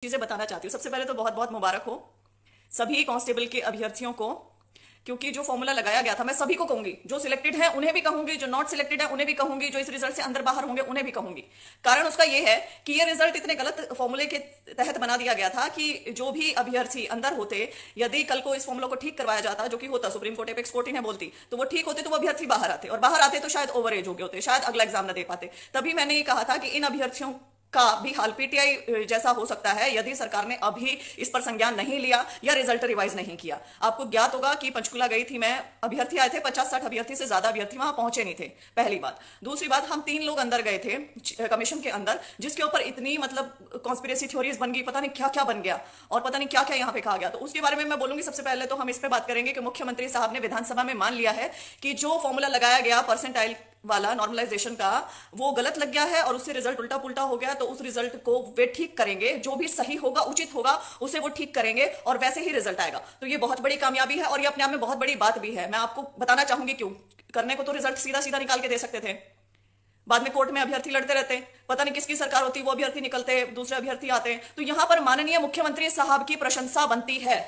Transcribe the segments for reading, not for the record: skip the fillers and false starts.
चीजें बताना चाहती हूँ। सबसे पहले तो बहुत बहुत मुबारक हो सभी कांस्टेबल के अभ्यर्थियों को, क्योंकि जो फॉर्मूला लगाया गया था, मैं सभी को कहूंगी, जो सिलेक्टेड है उन्हें भी कहूंगी, जो नॉट सिलेक्टेड है उन्हें भी कहूंगी, जो इस रिजल्ट से अंदर बाहर होंगे उन्हें भी कहूंगी। कारण उसका यह है कि यह रिजल्ट इतने गलत फॉर्मूले के तहत बना दिया गया था कि जो भी अभ्यर्थी अंदर होते, यदि कल को इस फॉर्मूला को ठीक करवाया जाता, जो कि होता, सुप्रीम कोर्ट एपेक्स कोर्ट इन्हें बोलती, तो वो ठीक होते तो वो अभ्यर्थी बाहर आते, और बाहर आते तो शायद ओवर एज हो गए होते, शायद अगला एग्जाम न दे पाते। तभी मैंने ये कहा था कि इन अभ्यर्थियों का भी हाल पीटीआई जैसा हो सकता है यदि सरकार ने अभी इस पर संज्ञान नहीं लिया या रिजल्ट रिवाइज नहीं किया। आपको ज्ञात होगा कि पंचकुला गई थी मैं, अभ्यर्थी आए थे 50-60 अभ्यर्थी से ज्यादा अभ्यर्थी वहां पहुंचे नहीं थे, पहली बात। दूसरी बात, हम 3 लोग अंदर गए थे कमीशन के अंदर, जिसके ऊपर इतनी मतलब कॉन्स्पिरेसी थ्योरीज बन गई, पता नहीं क्या क्या बन गया और पता नहीं क्या क्या यहाँ पे कहा गया। तो उसके बारे में मैं बोलूंगी। सबसे पहले तो हम इस पे बात करेंगे कि मुख्यमंत्री साहब ने विधानसभा में मान लिया है कि जो फॉर्मूला लगाया गया परसेंटाइल वाला नॉर्मलाइजेशन का, वो गलत लग गया है और उससे रिजल्ट उल्टा पुल्टा हो गया। तो उस रिजल्ट को वे ठीक करेंगे, जो भी सही होगा, उचित होगा, उसे वो ठीक करेंगे और वैसे ही रिजल्ट आएगा। तो ये बहुत बड़ी कामयाबी है और ये अपने आप में बहुत बड़ी बात भी है। मैं आपको बताना चाहूंगी क्यों। करने को तो रिजल्ट सीधा सीधा निकाल के दे सकते थे, बाद में कोर्ट में अभ्यर्थी लड़ते रहते, पता नहीं किसकी सरकार होती, वो अभ्यर्थी निकलते, दूसरे अभ्यर्थी आते। तो यहां पर माननीय मुख्यमंत्री साहब की प्रशंसा बनती है,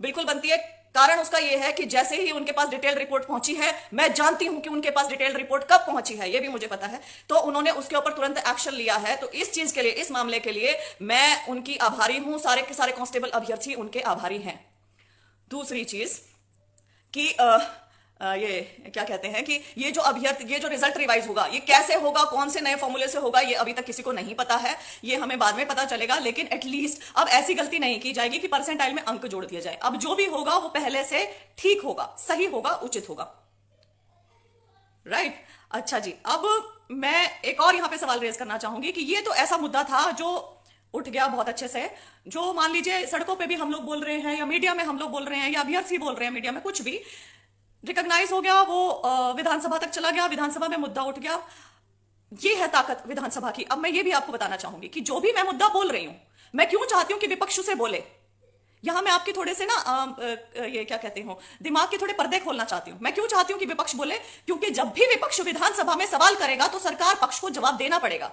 बिल्कुल बनती है। कारण उसका यह है कि जैसे ही उनके पास डिटेल रिपोर्ट पहुंची है, मैं जानती हूं कि उनके पास डिटेल रिपोर्ट कब पहुंची है, यह भी मुझे पता है, तो उन्होंने उसके ऊपर तुरंत एक्शन लिया है। तो इस चीज के लिए, इस मामले के लिए मैं उनकी आभारी हूं। सारे के सारे कांस्टेबल अभ्यर्थी उनके आभारी हैं। दूसरी चीज कि ये क्या कहते हैं कि ये जो रिजल्ट रिवाइज होगा, ये कैसे होगा, कौन से नए फॉर्मूले से होगा, ये अभी तक किसी को नहीं पता है। ये हमें बाद में पता चलेगा। लेकिन एटलीस्ट अब ऐसी गलती नहीं की जाएगी कि परसेंटाइल में अंक जोड़ दिया जाए। अब जो भी होगा वो पहले से ठीक होगा, सही होगा, उचित होगा। राइट? अच्छा जी, अब मैं एक और यहां पे सवाल रेज करना चाहूंगी कि ये तो ऐसा मुद्दा था जो उठ गया बहुत अच्छे से, जो मान लीजिए सड़कों पे भी हम लोग बोल रहे हैं या मीडिया में हम लोग बोल रहे हैं या अभ्यर्थी बोल रहे हैं, मीडिया में कुछ भी रिकॉग्नाइज हो गया, वो विधानसभा तक चला गया, विधानसभा में मुद्दा उठ गया। ये है ताकत विधानसभा की। अब मैं ये भी आपको बताना चाहूंगी कि जो भी मैं मुद्दा बोल रही हूं, मैं क्यों चाहती हूं कि विपक्ष उसे बोले। यहां मैं आपके थोड़े से ना ये क्या कहते हो, दिमाग के थोड़े पर्दे खोलना चाहती हूं। मैं क्यों चाहती हूं कि विपक्ष बोले, क्योंकि जब भी विपक्ष विधानसभा में सवाल करेगा तो सरकार पक्ष को जवाब देना पड़ेगा,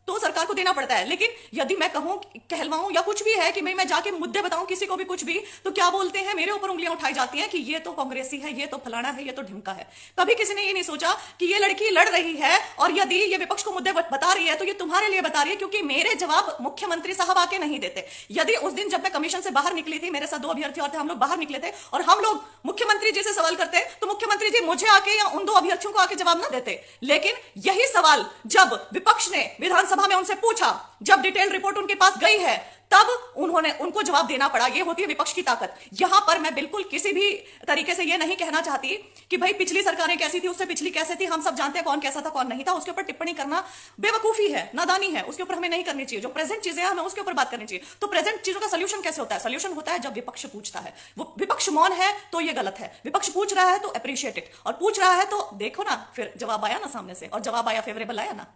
तो सरकार को देना पड़ता है। लेकिन यदि मैं कहूं, कहलवाऊं या कुछ भी है कि भाई मैं जाके मुद्दे बताऊं किसी को भी कुछ भी, तो क्या बोलते हैं, मेरे ऊपर उंगलियां उठाई जाती हैं कि ये तो कांग्रेसी है, ये तो फलाना है, ये तो ढिमका है। कभी किसी ने ये नहीं सोचा कि ये लड़की लड़ रही है और यदि ये विपक्ष को मुद्दे बता रही है तो ये तुम्हारे लिए बता रही है, क्योंकि मेरे जवाब मुख्यमंत्री साहब आके नहीं देते। यदि उस दिन जब मैं कमीशन से बाहर निकली थी, मेरे साथ 2 अभ्यर्थी और थे, हम लोग बाहर निकले थे और हम लोग मुख्यमंत्री जी से सवाल करते, तो मुख्यमंत्री जी मुझे आके या उन 2 अभ्यर्थियों को आके जवाब ना देते। लेकिन यही सवाल जब विपक्ष ने विधानसभा में उनसे पूछा, जब डिटेल रिपोर्ट उनके पास गई है, तब उन्होंने उनको जवाब देना पड़ा। ये होती है विपक्ष की ताकत। यहां पर मैं बिल्कुल किसी भी तरीके से ये नहीं कहना चाहती कि भाई पिछली सरकारें कैसी थी, उससे पिछली कैसे थी, हम सब जानते हैं कौन कैसा था, कौन नहीं था। उसके ऊपर टिप्पणी करना बेवकूफी है, नादानी है, उसके ऊपर हमें नहीं करनी चाहिए। जो प्रेजेंट चीजें हैं हमें उसके ऊपर बात करनी चाहिए। तो प्रेजेंट चीजों का सोल्यूशन कैसे होता है? सोल्यूशन होता है जब विपक्ष पूछता है। वो विपक्ष मौन है तो ये गलत है, विपक्ष पूछ रहा है तो अप्रिशिएट इट, और पूछ रहा है तो देखो ना, फिर जवाब आया ना सामने से, और जवाब आया, फेवरेबल आया ना।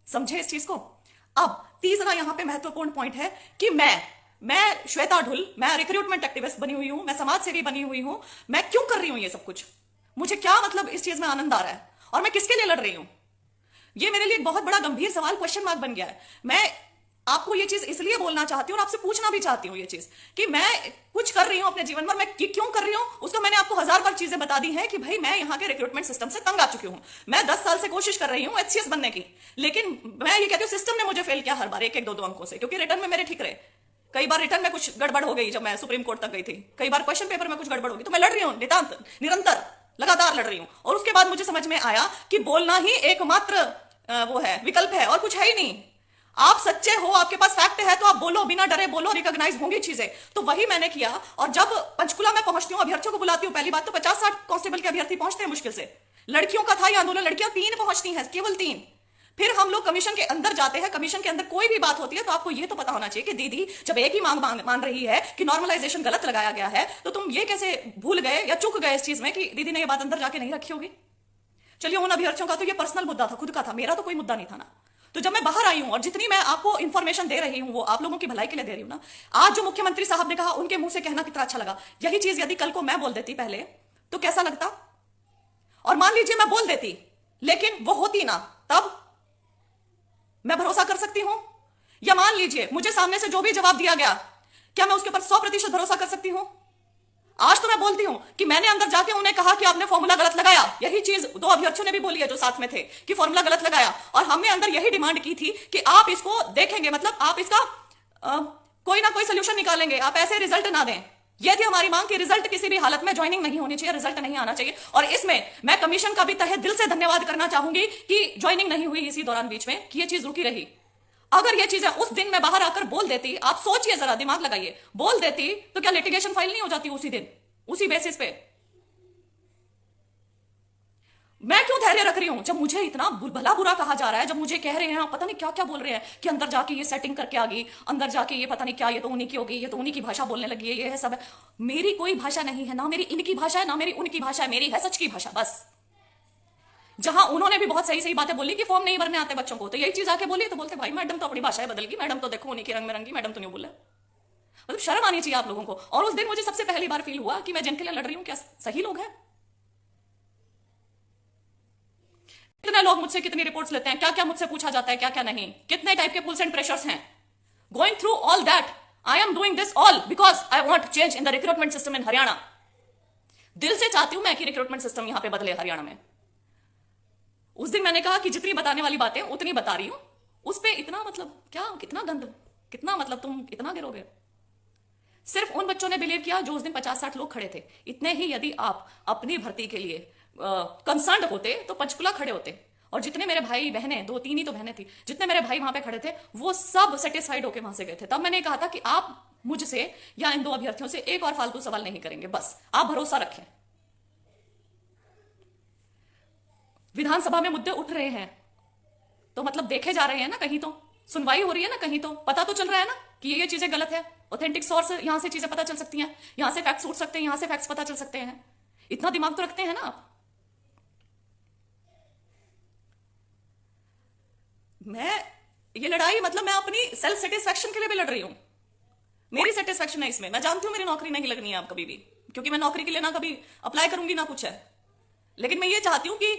समझे इस चीज को? अब तीसरा यहां पे महत्वपूर्ण पॉइंट है कि मैं श्वेता ढुल, मैं रिक्रूटमेंट एक्टिविस्ट बनी हुई हूं, मैं समाज सेवी बनी हुई हूं। मैं क्यों कर रही हूं ये सब कुछ? मुझे क्या मतलब इस चीज में आनंद आ रहा है और मैं किसके लिए लड़ रही हूं? ये मेरे लिए एक बहुत बड़ा गंभीर सवाल, क्वेश्चन मार्क बन गया है। मैं आपको ये चीज इसलिए बोलना चाहती हूँ और आपसे पूछना भी चाहती हूँ ये चीज कि मैं कुछ कर रही हूं अपने जीवन में, मैं क्यों कर रही हूं उसका मैंने आपको 1000 बार चीजें बता दी हैं कि भाई मैं यहाँ के रिक्रूटमेंट सिस्टम से तंग आ चुकी हूं। मैं 10 साल से कोशिश कर रही हूं एचसीएस बनने की, लेकिन मैं ये कहती हूँ सिस्टम ने मुझे फेल किया हर बार, 1-1, 2-2 अंकों से, क्योंकि रिटर्न में मेरे ठीक रहे। कई बार रिटर्न में कुछ गड़बड़ हो गई, जब मैं सुप्रीम कोर्ट तक गई थी, कई बार क्वेश्चन पेपर में कुछ गड़बड़ होगी, तो मैं लड़ रही हूँ निरंतर, लगातार लड़ रही हूँ। और उसके बाद मुझे समझ में आया कि बोलना ही एकमात्र वो है, विकल्प है, और कुछ है ही नहीं। आप सच्चे हो, आपके पास फैक्ट है, तो आप बोलो, बिना डरे बोलो, रिकॉग्नाइज होंगी चीजें। तो वही मैंने किया। और जब पंचकुला में पहुंचती हूँ, अभ्यर्थियों को बुलाती हूँ, पहली बात तो 50-60 कांस्टेबल के अभ्यर्थी पहुंचते हैं मुश्किल से। लड़कियों का था ये आंदोलन, लड़कियां 3 पहुंचती हैं, केवल 3। फिर हम लोग कमीशन के अंदर जाते हैं। कमीशन के अंदर कोई भी बात होती है तो आपको ये तो पता होना चाहिए कि दीदी जब एक ही मांग मान रही है कि नॉर्मलाइजेशन गलत लगाया गया है, तो तुम ये कैसे भूल गए या चूक गए इस चीज में कि दीदी ने ये बात अंदर जाके नहीं रखी होगी। चलिए, उन अभ्यर्थियों का तो ये पर्सनल मुद्दा था, खुद का था, मेरा तो कोई मुद्दा नहीं था ना। तो जब मैं बाहर आई हूं और जितनी मैं आपको इंफॉर्मेशन दे रही हूं वो आप लोगों की भलाई के लिए दे रही हूं ना। आज जो मुख्यमंत्री साहब ने कहा, उनके मुंह से कहना कितना अच्छा लगा। यही चीज यदि कल को मैं बोल देती पहले, तो कैसा लगता? और मान लीजिए मैं बोल देती लेकिन वो होती ना, तब मैं भरोसा कर सकती हूं या मान लीजिए मुझे सामने से जो भी जवाब दिया गया, क्या मैं उसके ऊपर 100% भरोसा कर सकती हूं? आज तो मैं बोलती हूं कि मैंने अंदर जाके उन्हें कहा कि आपने फॉर्मूला गलत लगाया। यही चीज दो अभ्यर्थियों ने भी बोली है जो साथ में थे कि फॉर्मूला गलत लगाया, और हमने अंदर यही डिमांड की थी कि आप इसको देखेंगे, मतलब आप इसका कोई ना कोई सोल्यूशन निकालेंगे, आप ऐसे रिजल्ट ना दें। यह थी हमारी मांग कि रिजल्ट किसी भी हालत में ज्वाइनिंग नहीं होनी चाहिए, रिजल्ट नहीं आना चाहिए। और इसमें मैं कमीशन का भी तहे दिल से धन्यवाद करना चाहूंगी कि ज्वाइनिंग नहीं हुई इसी दौरान बीच में, कि यह चीज रुकी रही। अगर ये चीजें उस दिन मैं बाहर आकर बोल देती, आप सोचिए जरा, दिमाग लगाइए, बोल देती, तो क्या लिटिगेशन फाइल नहीं हो जाती उसी दिन, उसी बेसिस पे? मैं क्यों धैर्य रख रही हूं जब मुझे इतना भला बुरा कहा जा रहा है, जब मुझे कह रहे हैं पता नहीं क्या क्या बोल रहे हैं कि अंदर जाके ये सेटिंग करके आ गई, अंदर जाके ये पता नहीं क्या, ये तो उन्हीं की हो गई, ये तो उन्हीं की भाषा बोलने लगी है, ये है सब है। मेरी कोई भाषा नहीं है, ना मेरी इनकी भाषा है, ना मेरी उनकी भाषा है, मेरी है सच की भाषा बस। जहां उन्होंने भी बहुत सही सही बातें बोली कि फॉर्म नहीं भरने आते बच्चों को, तो यही चीज आके बोली तो बोलते भाई मैडम तो अपनी भाषा बदल गई, मैडम तो देखो उन्हीं के रंग में रंगी, मैडम तो नहीं बोले। मतलब शर्म आनी चाहिए आप लोगों को। और उस दिन मुझे सबसे पहली बार फील हुआ कि मैं जिनके लिए लड़ रही हूं क्या सही लोग हैं। कितने लोग मुझसे कितनी रिपोर्ट्स लेते हैं, क्या क्या मुझसे पूछा जाता है, क्या क्या नहीं, कितने टाइप के पुल्स एंड प्रेशर्स हैं। Going through all that I am doing this all because I want change in the recruitment system in Haryana. दिल से चाहती हूं मैं कि रिक्रूटमेंट सिस्टम यहां पे बदले हरियाणा में। उस दिन मैंने कहा कि जितनी बताने वाली बातें उतनी बता रही हूं, उस पर इतना मतलब क्या, कितना गंद, कितना मतलब तुम इतना गिरोगे। सिर्फ उन बच्चों ने बिलीव किया जो उस दिन 50-60 लोग खड़े थे। इतने ही यदि आप अपनी भर्ती के लिए कंसर्न होते तो पंचकुला खड़े होते, और जितने मेरे भाई बहनें, 2-3 ही तो बहनें थी, जितने मेरे भाई वहां पे खड़े थे वो सब सेटिस्फाइड होके वहां से गए थे। तब मैंने कहा था कि आप मुझसे या इन दो अभ्यर्थियों से एक और फालतू सवाल नहीं करेंगे, बस आप भरोसा रखें। विधानसभा में मुद्दे उठ रहे हैं तो मतलब देखे जा रहे हैं ना, कहीं तो सुनवाई हो रही है ना, कहीं तो पता तो चल रहा है ना कि ये चीजें गलत है। ऑथेंटिक सोर्स यहां से चीजें पता चल सकती हैं, यहां से फैक्ट्स उठ सकते हैं, यहां से फैक्ट्स पता चल सकते हैं। इतना दिमाग तो रखते हैं ना आप। मैं ये लड़ाई मतलब मैं अपनी सेल्फ सेटिस्फेक्शन के लिए भी लड़ रही हूं। मेरी सेटिस्फेक्शन है इसमें। मैं जानती हूं मेरी नौकरी नहीं लगनी है अब कभी भी, क्योंकि मैं नौकरी के लिए ना कभी अप्लाई करूंगी ना कुछ है। लेकिन मैं ये चाहती हूं कि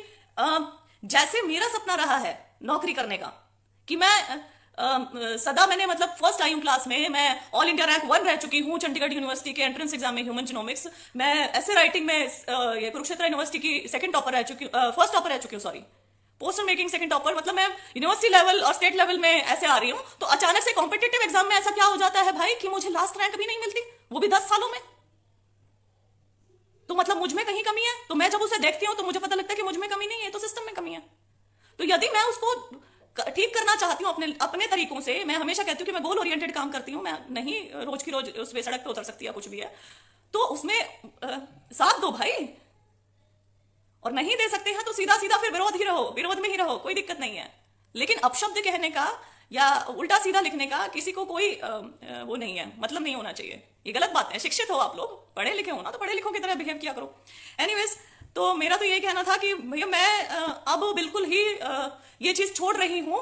जैसे मेरा सपना रहा है नौकरी करने का, कि मैं सदा मैंने मतलब फर्स्ट आई हूं क्लास में, मैं ऑल इंडिया रैंक 1 रह चुकी हूं चंडीगढ़ यूनिवर्सिटी के एंट्रेंस एग्जाम में ह्यूमन जीनोमिक्स। मैं ऐसे राइटिंग में ये कुरुक्षेत्र यूनिवर्सिटी की सेकंड टॉपर रह चुकी हूं, फर्स्ट टॉपर रह चुकी हूं, sorry, poster making second topper. मतलब मैं यूनिवर्सिटी लेवल और स्टेट लेवल में ऐसे आ रही हूं, तो अचानक से कॉम्पिटेटिव एग्जाम में ऐसा क्या हो जाता है भाई कि मुझे लास्ट रैंक भी नहीं मिलती, वो भी 10 सालों में। तो मतलब मुझ में कहीं कमी है। तो मैं जब उसे देखती हूं तो मुझे पता लगता है कि मुझ में कमी नहीं है, तो सिस्टम में कमी है। तो यदि मैं उसको ठीक करना चाहती हूं अपने अपने तरीकों से, मैं हमेशा कहती हूं कि मैं गोल ओरिएंटेड काम करती हूं, मैं नहीं रोज की रोज उस पे सड़क पे उतर सकती है कुछ भी है, तो उसमें साथ दो भाई। और नहीं दे सकते हैं तो सीधा सीधा फिर विरोध ही रहो, विरोध में ही रहो, कोई दिक्कत नहीं है। लेकिन अपशब्द कहने का या उल्टा सीधा लिखने का किसी को कोई वो नहीं है, मतलब नहीं होना चाहिए। ये गलत बात है। शिक्षित हो आप लोग, पढ़े लिखे हो ना, तो पढ़े लिखों की तरह बिहेव किया करो। एनीवेज, तो मेरा तो यही कहना था कि भैया मैं अब बिल्कुल ही ये चीज छोड़ रही हूं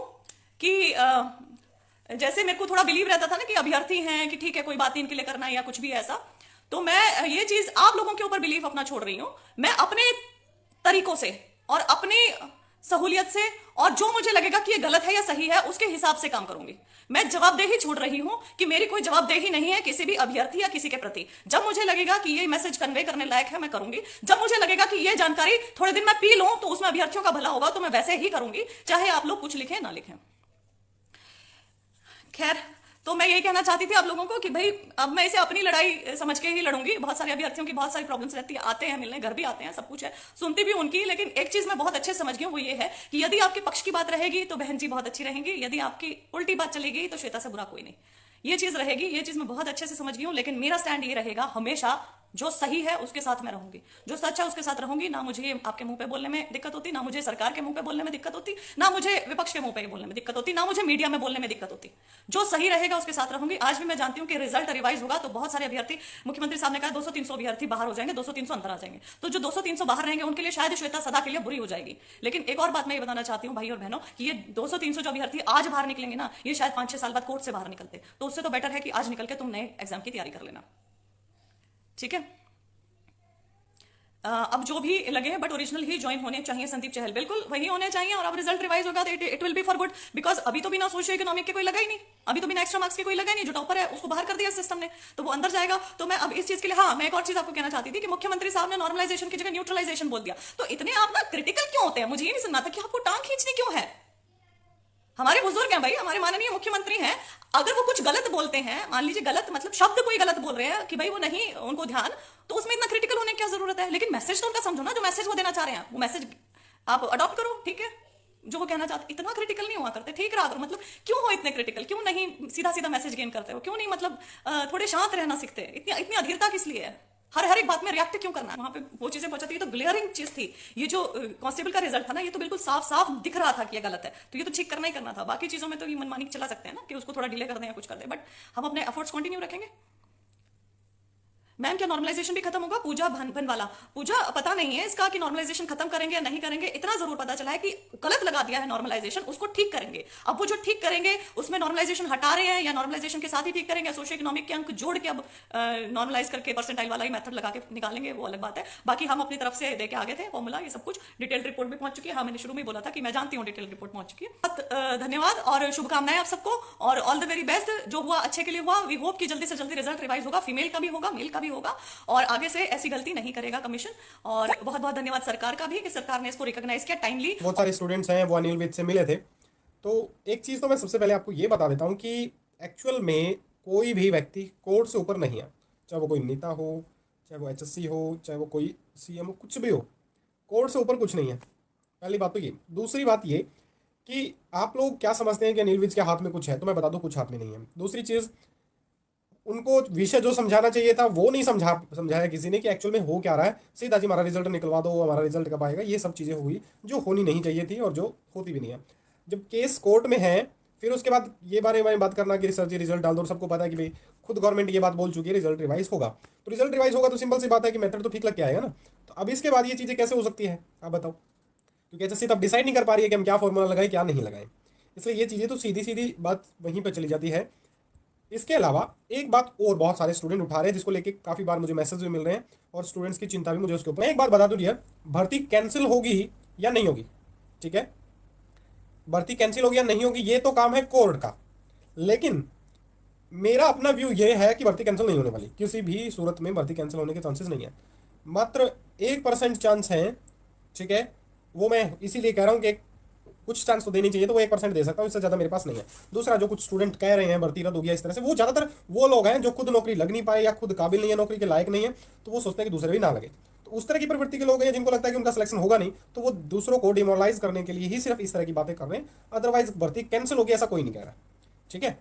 कि जैसे मेरे को थोड़ा बिलीव रहता था ना कि अभ्यर्थी हैं कि ठीक है कोई बात नहीं इनके लिए करना है या कुछ भी ऐसा, तो मैं ये चीज आप लोगों के ऊपर बिलीव अपना छोड़ रही हूं। मैं अपने तरीकों से और अपनी सहूलियत से, और जो मुझे लगेगा कि ये गलत है या सही है उसके हिसाब से काम करूंगी। मैं जवाबदेही छोड़ रही हूं कि मेरी कोई जवाबदेही नहीं है किसी भी अभ्यर्थी या किसी के प्रति। जब मुझे लगेगा कि ये मैसेज कन्वे करने लायक है मैं करूंगी, जब मुझे लगेगा कि ये जानकारी थोड़े दिन मैं पी लूं तो उसमें अभ्यर्थियों का भला होगा तो मैं वैसे ही करूंगी, चाहे आप लोग कुछ लिखें ना लिखें। खैर, तो मैं ये कहना चाहती थी आप लोगों को कि भाई अब मैं इसे अपनी लड़ाई समझ के ही लड़ूंगी। बहुत सारे अभ्यर्थियों की बहुत सारी प्रॉब्लम्स रहती है, आते हैं मिलने, घर भी आते हैं, सब कुछ है, सुनती भी उनकी। लेकिन एक चीज मैं बहुत अच्छे से समझ गई हूं, वो ये है कि यदि आपके पक्ष की बात रहेगी तो बहन जी बहुत अच्छी रहेंगी, यदि आपकी उल्टी बात चलेगी तो श्वेता से बुरा कोई नहीं। ये चीज रहेगी, ये चीज मैं बहुत अच्छे से समझ गई हूं। लेकिन मेरा स्टैंड ये रहेगा हमेशा, जो सही है उसके साथ मैं रहूंगी, जो सच है उसके साथ रहूंगी। ना मुझे आपके मुंह पे बोलने में दिक्कत होती, ना मुझे सरकार के मुंह पे बोलने में दिक्कत होती, ना मुझे विपक्ष के मुंह पे बोलने में दिक्कत होती, ना मुझे मीडिया में बोलने में दिक्कत होती। जो सही रहेगा उसके साथ रहूंगी। आज भी मैं जानती हूं कि रिजल्ट रिवाइज होगा तो बहुत सारे अभ्यर्थी, मुख्यमंत्री साहब ने कहा 200-300 अभ्यर्थी बाहर हो जाएंगे, 200-300 अंदर आ जाएंगे। तो जो 200-300 बाहर रहेंगे उनके लिए शायद श्वेता सदा के लिए बुरी हो जाएगी। लेकिन एक और बात मैं ये बताना चाहती हूँ भाई और बहनों कि ये 200-300 जो अभ्यर्थी आज बाहर निकलेंगे ना, ये शायद 5-6 साल बाद कोर्ट से बाहर निकलते। तो उससे तो बेटर है कि आज निकल के तुम नए एग्जाम की तैयारी कर लेना, ठीक है। अब जो भी लगे हैं बट ओरिजिनल ही ज्वाइन होने चाहिए संदीप चहल, बिल्कुल वही होने चाहिए। और अब रिजल्ट रिवाइज होगा तो it will be for good, because अभी तो बिना सोशियो इकोनॉमिक के कोई लगा ही नहीं, अभी तो बिना एक्स्ट्रा मार्क्स के कोई लगा ही नहीं। जो टॉपर है उसको बाहर कर दिया सिस्टम ने, तो वो अंदर जाएगा। तो मैं अब इस चीज के लिए, हाँ मैं एक और चीज आपको कहना चाहती थी कि मुख्यमंत्री साहब ने नॉर्मलाइजेशन की जगह न्यूट्रलाइजेशन बोल दिया। तो इतने आप ना क्रिटिकल क्यों होते हैं, मुझे ये नहीं सुनना था कि आपको टांग खींचनी क्यों है। हमारे बुजुर्ग हैं भाई, हमारे माननीय मुख्यमंत्री हैं, अगर वो कुछ गलत बोलते हैं, मान लीजिए गलत मतलब शब्द कोई गलत बोल रहे हैं कि भाई वो नहीं उनको ध्यान, तो उसमें इतना क्रिटिकल होने की क्या जरूरत है। लेकिन मैसेज तो उनका समझो ना, जो मैसेज वो देना चाह रहे हैं वो मैसेज आप अडॉप्ट करो, ठीक है। जो वो कहना चाहते, इतना क्रिटिकल नहीं हुआ करते, ठीक रहा करो। मतलब क्यों हो इतने क्रिटिकल, क्यों नहीं सीधा सीधा मैसेज गेन करते हो, क्यों नहीं मतलब थोड़े शांत रहना सीखते, इतनी इतनी अधीरता किस लिए है, हर एक बात में रिएक्ट क्यों करना है। वहां पे वो चीजें पहुंचाती है तो ग्लेयरिंग चीज थी। ये जो कांस्टेबल का रिजल्ट था ना, ये तो बिल्कुल साफ साफ दिख रहा था कि ये गलत है, तो ये तो ठीक करना ही करना था। बाकी चीजों में तो ये मनमानी चला सकते हैं ना कि उसको थोड़ा डिले कर दें या कुछ कर दें, बट हम अपने एफर्ट्स कंटिन्यू रखेंगे। मैम क्या नॉर्मलाइजेशन भी खत्म होगा, पूजा भनवाला, पूजा पता नहीं है इसका कि नॉर्मलाइजेशन खत्म करेंगे या नहीं करेंगे। इतना जरूर पता चला है कि गलत लगा दिया है नॉर्मलाइजेशन, उसको ठीक करेंगे। अब वो जो ठीक करेंगे उसमें नॉर्मलाइजेशन हटा रहे हैं या नॉर्मलाइजेशन के साथ ही ठीक करेंगे, सोशियो इकोनॉमिक के अंक जोड़ के अब नॉर्मलाइज करके परसेंटाइल वाला ही मेथड लगा के निकालेंगे, वो अलग बात है। बाकी हम अपनी तरफ से देके आगे थे फॉर्मूला, ये सब कुछ डिटेल रिपोर्ट भी पहुंच चुकी है। हाँ मैंने शुरू में बोला था कि मैं जानती हूँ डिटेल रिपोर्ट पहुंच चुकी है। बहुत धन्यवाद और शुभकामनाएं आप सबको, और ऑल द वेरी बेस्ट। जो हुआ अच्छे के लिए हुआ, वी होप कि जल्दी से जल्दी रिजल्ट रिवाइज होगा, फीमेल का भी होगा, मेल का भी होगा, और आगे से ऐसी गलती नहीं करेगा कमीशन। और बहुत बहुत धन्यवाद सरकार का भी कि सरकार ने इसको रिकॉग्नाइज किया टाइमली। बहुत सारे स्टूडेंट्स हैं वो अनिल विद से मिले थे, तो एक चीज़ तो मैं सबसे पहले आपको ये बता देता हूँ कि एक्चुअल में कोई भी व्यक्ति कोर्ट से ऊपर नहीं है, चाहे वो कोई नेता हो, चाहे वो एचएससी हो, चाहे वो कोई सीएम हो, कुछ भी हो, कोर्ट से ऊपर कुछ नहीं है। पहली बात तो ये। दूसरी बात ये कि आप लोग क्या समझते हैं कि अनिल विज के हाथ में कुछ है, तो मैं बता दूं कुछ हाथ में नहीं है। दूसरी चीज़, उनको विषय जो समझाना चाहिए था वो नहीं समझाया किसी ने कि एक्चुअल में हो क्या रहा है। सीधा जी हमारा रिजल्ट निकलवा दो, हमारा रिजल्ट कब आएगा, ये सब चीज़ें हुई जो होनी नहीं चाहिए थी और जो होती भी नहीं है। जब केस कोर्ट में है फिर उसके बाद ये बारे में बात करना कि सर जी रिजल्ट डाल दो, और सबको पता है कि भाई खुद गवर्नमेंट ये बात बोल चुकी है रिजल्ट रिवाइज होगा, तो रिजल्ट रिवाइज होगा तो सिंपल सी बात है कि मेथड तो ठीक लग के आएगा ना। तो अब इसके बाद ये चीज़ें कैसे हो सकती है आप बताओ, क्योंकि एचएससी तो अब डिसाइड नहीं कर पा रही है कि हम क्या फॉर्मूला लगाएं क्या नहीं लगाएं, इसलिए ये चीज़ें तो सीधी सीधी बात वहीं पर चली जाती है। इसके अलावा एक बात और बहुत सारे स्टूडेंट उठा रहे हैं जिसको लेके काफ़ी बार मुझे मैसेज भी मिल रहे हैं और स्टूडेंट्स की चिंता भी मुझे उसके ऊपर। मैं एक बात बता दूं डियर, भर्ती कैंसिल होगी या नहीं होगी, ठीक है, भर्ती कैंसिल होगी या नहीं होगी ये तो काम है कोर्ट का, लेकिन मेरा अपना व्यू ये है कि भर्ती कैंसिल नहीं होने वाली, किसी भी सूरत में भर्ती कैंसिल होने के चांसेस नहीं है, मात्र 1% चांस है, ठीक है। वो मैं इसीलिए कह रहा हूँ कि कुछ चांस तो देनी चाहिए, तो वो 1% दे सकता हूँ, इससे ज़्यादा मेरे पास नहीं है। दूसरा, जो कुछ स्टूडेंट कह रहे हैं भर्ती रद्द हो गया इस तरह से, वो ज़्यादातर वो लोग हैं जो खुद नौकरी लग नहीं पाए या खुद काबिल नहीं है, नौकरी के लायक नहीं है, तो वो सोचते हैं कि दूसरे भी ना लगे। तो उस तरह की प्रवृत्ति के लोग हैं जिनको लगता है कि उनका सिलेक्शन होगा नहीं, तो वो दूसरों को डिमोरलाइज करने के लिए ही सिर्फ इस तरह की बातें कर रहे हैं, अदरवाइज भर्ती कैंसिल होगी ऐसा कोई नहीं कह रहा, ठीक है।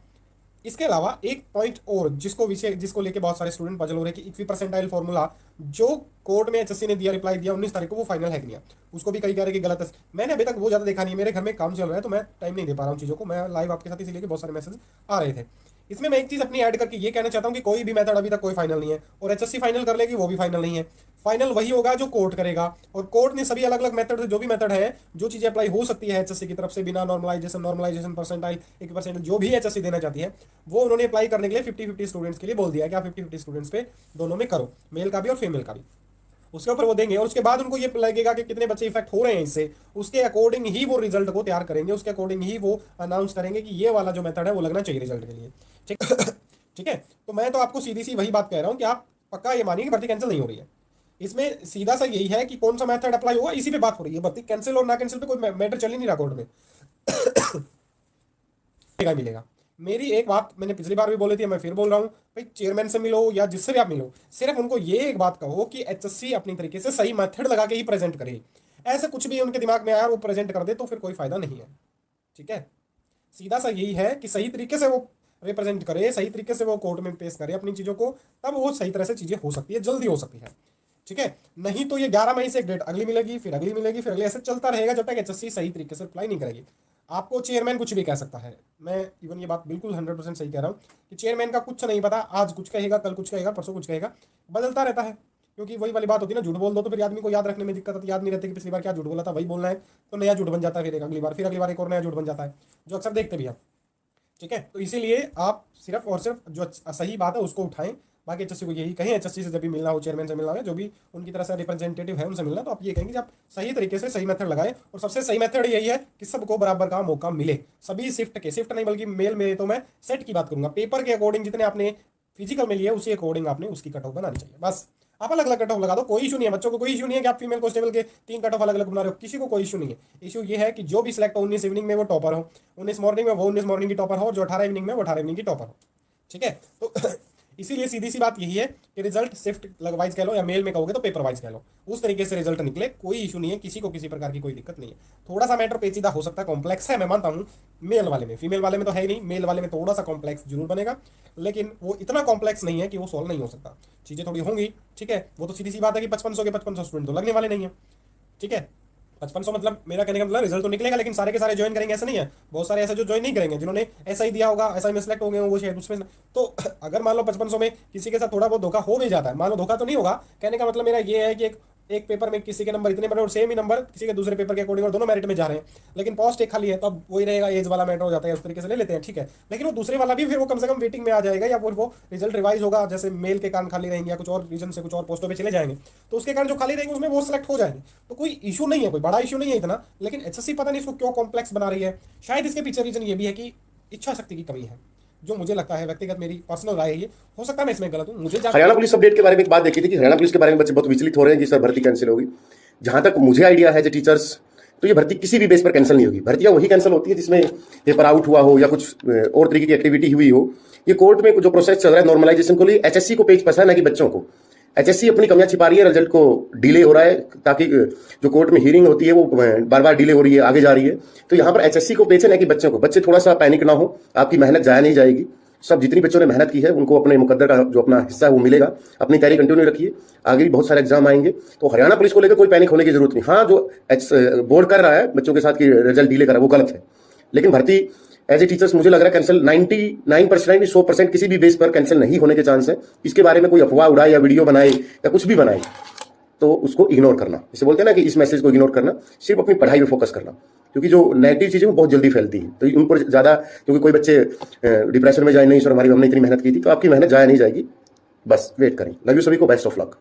इसके अलावा एक पॉइंट और जिसको लेके बहुत सारे स्टूडेंट पजल हो रहे हैं कि इक्वी परसेंटाइल फॉर्मूला जो कोर्ट में एचएससी ने दिया, रिप्लाई दिया 19 तारीख को, वो फाइनल है कि नहीं, उसको भी कई कह रहे कि गलत है। मैंने अभी तक वो ज़्यादा देखा नहीं है, मेरे घर में काम चल रहा है तो मैं टाइम नहीं दे पा रहा हूँ चीज़ों को, मैं लाइव आपके साथ इसीलिए कि बहुत सारे मैसेज आ रहे थे। इसमें मैं एक चीज़ अपनी ऐड करके ये कहना चाहता हूँ कि कोई भी मेथड अभी तक कोई फाइनल नहीं है, और एचएससी फाइनल कर लेगी वो भी फाइनल नहीं है। फाइनल वही होगा जो कोर्ट करेगा, और कोर्ट ने सभी अलग अलग मेथड, जो भी मेथड है, जो चीज़ें अप्लाई हो सकती है एचएससी की तरफ से बिना नॉर्मलाइजेशन परसेंटाइल 1% जो भी एचएससी देना चाहती है, वो उन्होंने अप्लाई करने के लिए 50-50 स्टूडेंट्स के लिए बोल दिया है कि आप 50-50 स्टूडेंट्स पे दोनों में करो, मेल का भी और फीमेल का भी, उसके ऊपर वो देंगे। और उसके बाद उनको ये लगेगा कि कितने बच्चे इफेक्ट हो रहे हैं इससे, उसके अकॉर्डिंग ही वो रिजल्ट को तैयार करेंगे, उसके अकॉर्डिंग ही वो अनाउंस करेंगे कि ये वाला जो मेथड है वो लगना चाहिए रिजल्ट के लिए, ठीक ठीक है। तो मैं तो आपको सीधी सी वही बात कह रहा हूँ कि आप पक्का ये मानिए कि भर्ती कैंसिल नहीं हो रही है। इसमें सीधा सा यही है कि कौन सा मेथड अप्लाई होगा, इसी पे बात हो रही है। भर्ती कैंसिल और ना कैंसिल पे कोई मैटर चल ही नहीं रहा कोर्ट में। मिलेगा। मेरी एक बात मैंने पिछली बार भी बोली थी, मैं फिर बोल रहा हूँ, भाई चेयरमैन से मिलो या जिससे भी आप मिलो, सिर्फ उनको ये एक बात कहो कि एचएससी अपनी तरीके से सही मेथड लगा के ही प्रेजेंट करे। ऐसे कुछ भी उनके दिमाग में आया वो प्रेजेंट कर दे तो फिर कोई फायदा नहीं है, ठीक है। सीधा सा यही है कि सही तरीके से वो रिप्रेजेंट करे, सही तरीके से वो कोर्ट में पेश करे अपनी चीज़ों को, तब वो सही तरह से चीज़ें हो सकती है, जल्दी हो सकती है, ठीक है। नहीं तो ये 11 मई से एक डेट अगली मिलेगी, फिर अगली मिलेगी, फिर अगली, ऐसे चलता रहेगा जब तक एचएससी सही तरीके से अप्लाई नहीं करेगी। आपको चेयरमैन कुछ भी कह सकता है, मैं इवन ये बात बिल्कुल 100% सही कह रहा हूँ कि चेयरमैन का कुछ नहीं पता, आज कुछ कहेगा, कल कुछ कहेगा, परसों कुछ कहेगा, बदलता रहता है। क्योंकि वही वाली बात होती है ना, झूठ बोल दो तो फिर आदमी को याद रखने में दिक्कत होती है, याद नहीं रहती कि पिछली बार क्या झूठ बोला था, वही बोलना है, तो नया झूठ बन जाता है, फिर अगली बार एक और नया झूठ बन जाता है, जो अक्सर देखते भी आप, ठीक है। तो इसीलिए आप सिर्फ और सिर्फ जो सही बात है उसको उठाएं, बाकी एचएससी को यही कहें, एचएससी से जब भी मिलना हो, चेयरमैन से मिलना हो, जो भी उनकी तरह से रिप्रेजेंटेटिव है उनसे मिलना, तो आप ये कहेंगे कि आप सही तरीके से सही मेथड लगाएं। और सबसे सही मेथड यही है कि सबको बराबर का मौका मिले, सभी शिफ्ट नहीं बल्कि मेल में तो मैं सेट की बात करूंगा, पेपर के अकॉर्डिंग जितने आपने फिजिकल में लिए उसी अकॉर्डिंग आपने उसकी कट ऑफ बनानी चाहिए। बस आप अलग अलग कट ऑफ लगा दो, कोई इशू नहीं है। बच्चों को कोई इशू नहीं है कि आप फीमेल कॉन्स्टेबल के 3 कट ऑफ अलग अलग बना रहे हो, किसी को कोई इशू नहीं है। इशू ये है कि जो भी सिलेक्ट हो 19 इवनिंग में वो टॉपर हो, 19 मॉर्निंग में वो 19 मॉर्निंग की टॉपर हो, जो 18 इवनिंग में वो 18 इवनिंग की टॉपर हो। ठीक है, तो इसीलिए सीधी सी बात यही है कि रिजल्ट शिफ्ट वाइज कह लो या मेल में कहोगे तो पेपर वाइज कह लो, उस तरीके से रिजल्ट निकले, कोई इशू नहीं है, किसी को किसी प्रकार की कोई दिक्कत नहीं है। थोड़ा सा मैटर पेचीदा हो सकता है, कॉम्प्लेक्स है, मैं मानता हूँ मेल वाले में, फीमेल वाले में तो है ही नहीं, मेल वाले में थोड़ा सा कॉम्प्लेक्स जरूर बनेगा, लेकिन वो इतना कॉम्प्लेक्स नहीं है कि वो सॉल्व नहीं हो सकता। चीज़ें थोड़ी होंगी, ठीक है, वो तो सीधी सी बात है कि 5500 के 5500 स्टूडेंट तो लगने वाले नहीं है। ठीक है, 5500 मतलब मेरा कहने का मतलब रिजल्ट तो निकलेगा, लेकिन सारे के सारे ज्वाइन करेंगे ऐसा नहीं है, बहुत सारे ऐसे जो ज्वाइन नहीं करेंगे, जिन्होंने ऐसा ही दिया होगा, ऐसा में सिलेक्ट हो गए वो शायद उसमें। तो अगर मान लो 5500 में किसी के साथ थोड़ा बहुत धोखा हो भी जाता है, मान लो धोखा तो नहीं होगा, कहने का मतलब मेरा ये है कि एक पेपर में किसी के नंबर इतने बड़े और सेम ही नंबर किसी के दूसरे पेपर के अकॉर्डिंग और दोनों मेरिट में जा रहे हैं, लेकिन पोस्ट एक खाली है, तब वही रहेगा, एज वाला मैटर हो जाता है, उस तरीके से ले लेते हैं। ठीक है, लेकिन वो दूसरे वाला भी फिर वो कम से कम वेटिंग में आ जाएगा, या फिर वो रिजल्ट रिवाइज होगा, जैसे मेल के कारण खाली रहेंगे या कुछ और रीजन से कुछ और पोस्टों पे चले जाएंगे, तो उसके कारण जो खाली रहेंगे उसमें वो सिलेक्ट हो जाएंगे। तो कोई इशू नहीं है, कोई बड़ा इशू नहीं है इतना, लेकिन एचएससी पता नहीं इसको क्यों कॉम्प्लेक्स बना रही है। शायद इसके पीछे रीजन ये भी है कि इच्छा शक्ति की कमी है, जो मुझे लगता है, व्यक्तिगत मेरी पर्सनल राय है, ये हो सकता है मैं इसमें गलत हूँ। मुझे हरियाणा पुलिस अपडेट के बारे में एक बात देखी थी कि हरियाणा पुलिस के बारे में बच्चे बहुत विचलित हो रहे हैं कि सर भर्ती कैंसिल होगी। जहां तक मुझे आइडिया है जो टीचर्स, तो ये भर्ती किसी भी बेस पर कैंसिल नहीं होगी। भर्तियां वही कैंसिल होती है जिसमें पेपर आउट हुआ हो या कुछ और तरीके की एक्टिविटी हुई हो। ये कोर्ट में जो प्रोसेस चल रहा है नॉर्मलाइजेशन को लिए, एचएससी को पेच फंसा है ना कि बच्चों को। एचएससी अपनी कमियां छिपा रही है, रिजल्ट को डिले हो रहा है, ताकि जो कोर्ट में हियरिंग होती है वो बार बार डिले हो रही है, आगे जा रही है। तो यहाँ पर एचएससी को पेच है ना कि बच्चों को, बच्चे थोड़ा सा पैनिक ना हो, आपकी मेहनत जाया नहीं जाएगी। सब जितनी बच्चों ने मेहनत की है उनको अपने मुकद्दर का जो अपना हिस्सा है वो मिलेगा। अपनी तैयारी कंटिन्यू रखिए, आगे भी बहुत सारे एग्जाम आएंगे। तो हरियाणा पुलिस को लेकर कोई पैनिक होने की जरूरत नहीं। हाँ, जो बोर्ड कर रहा है बच्चों के साथ कि रिजल्ट डिले कर रहा है वो गलत है, लेकिन भर्ती एज ए टीचर्स मुझे लग रहा है कैंसिल 99% 100% किसी भी बेस पर कैंसिल नहीं होने के चांस है। इसके बारे में कोई अफवाह उड़ाए या वीडियो बनाए या कुछ भी बनाए तो उसको इग्नोर करना, जैसे बोलते हैं ना कि इस मैसेज को इग्नोर करना, सिर्फ अपनी पढ़ाई पे फोकस करना, क्योंकि जो नेगेटिव चीजें वो बहुत जल्दी फैलती है। तो उन पर ज्यादा, क्योंकि कोई बच्चे डिप्रेशन में जाए, नहीं सर हमने इतनी मेहनत की थी, तो आपकी मेहनत जाया नहीं जाएगी। बस वेट करें। लव यू सभी को, बेस्ट ऑफ लक।